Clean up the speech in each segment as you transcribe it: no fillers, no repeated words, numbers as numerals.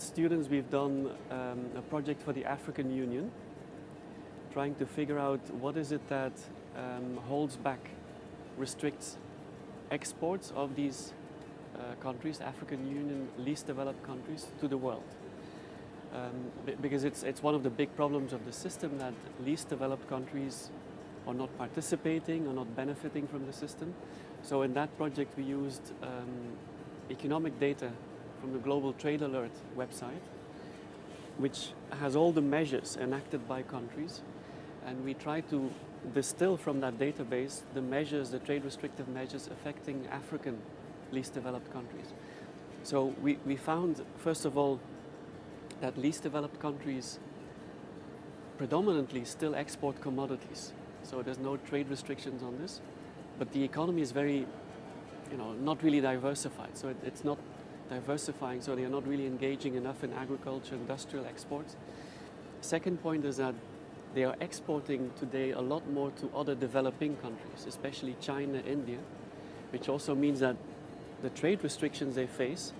students, we've done a project for the African Union, trying to figure out what is it that holds back, restricts exports of these countries, African Union, least developed countries, to the world. Because it's one of the big problems of the system that least developed countries are not participating or not benefiting from the system. So in that project we used economic data from the Global Trade Alert website, which has all the measures enacted by countries, and we try to distill from that database the measures, the trade restrictive measures affecting African least developed countries. So we found, first of all, that least developed countries predominantly still export commodities. So there's no trade restrictions on this, but the economy is very, not really diversified. So it's not diversifying, so they are not really engaging enough in agriculture, industrial exports. Second point is that they are exporting today a lot more to other developing countries, especially China, India, which also means that the trade restrictions they face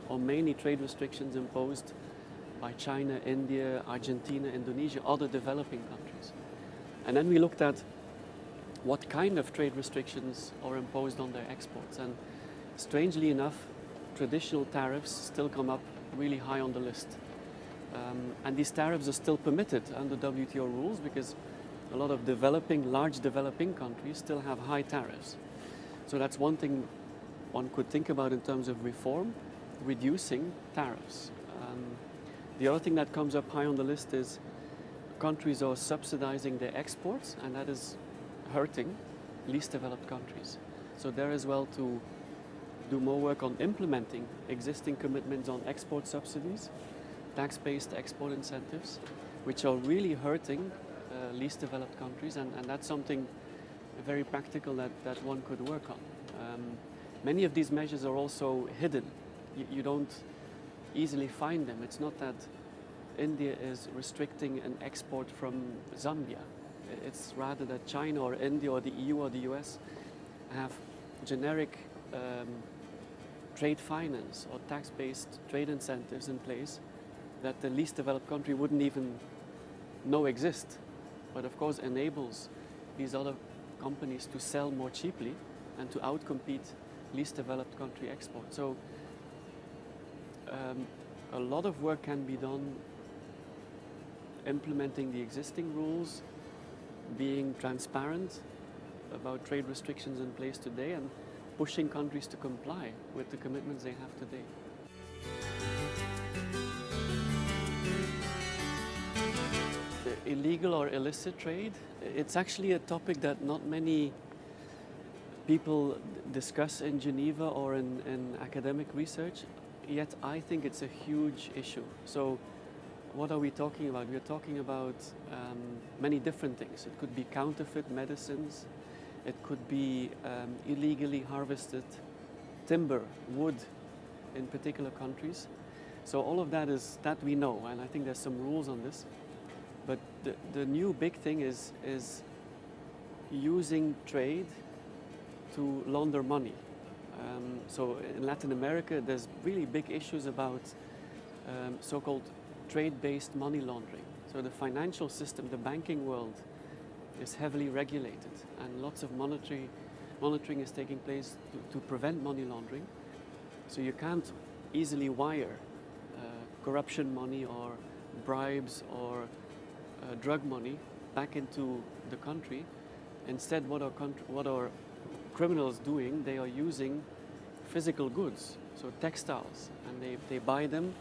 are mainly trade restrictions imposed by China, India, Argentina, Indonesia, other developing countries. And then we looked at what kind of trade restrictions are imposed on their exports. And strangely enough, traditional tariffs still come up really high on the list. And these tariffs are still permitted under WTO rules because a lot of large developing countries still have high tariffs. So that's one thing one could think about in terms of reform, reducing tariffs. The other thing that comes up high on the list is countries are subsidizing their exports, and that is hurting least developed countries. So there as well to do more work on implementing existing commitments on export subsidies, tax-based export incentives, which are really hurting least developed countries, and that's something very practical that one could work on. Many of these measures are also hidden. You don't easily find them. It's not that India is restricting an export from Zambia. It's rather that China or India or the EU or the US have generic trade finance or tax-based trade incentives in place that the least developed country wouldn't even know exist, but of course enables these other companies to sell more cheaply and to outcompete least developed country exports. So a lot of work can be done implementing the existing rules, being transparent about trade restrictions in place today, and pushing countries to comply with the commitments they have today. The illegal or illicit trade, it's actually a topic that not many people discuss in Geneva or in academic research, yet I think it's a huge issue. So what are we talking about? We're talking about many different things. It could be counterfeit medicines, it could be illegally harvested timber, wood in particular countries. So all of that we know, and I think there's some rules on this. But the new big thing is using trade to launder money. So in Latin America, there's really big issues about so-called trade-based money laundering. So the financial system, the banking world, is heavily regulated, and lots of monitoring is taking place to prevent money laundering. So you can't easily wire corruption money or bribes or drug money back into the country. Instead, what are criminals doing? They are using physical goods, so textiles, and they buy them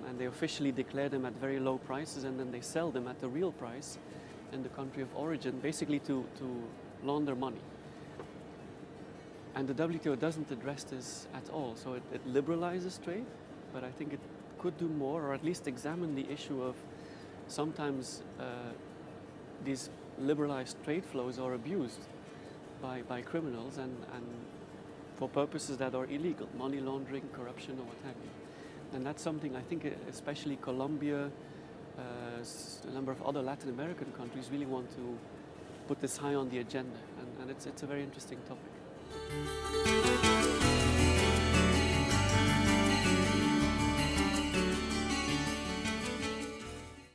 and they officially declare them at very low prices, and then they sell them at the real price in the country of origin, basically to launder money. And the WTO doesn't address this at all, so it liberalizes trade, but I think it could do more, or at least examine the issue of sometimes these liberalized trade flows are abused by criminals and for purposes that are illegal, money laundering, corruption, or what have you. And that's something I think especially Colombia, a number of other Latin American countries really want to put this high on the agenda, and it's a very interesting topic.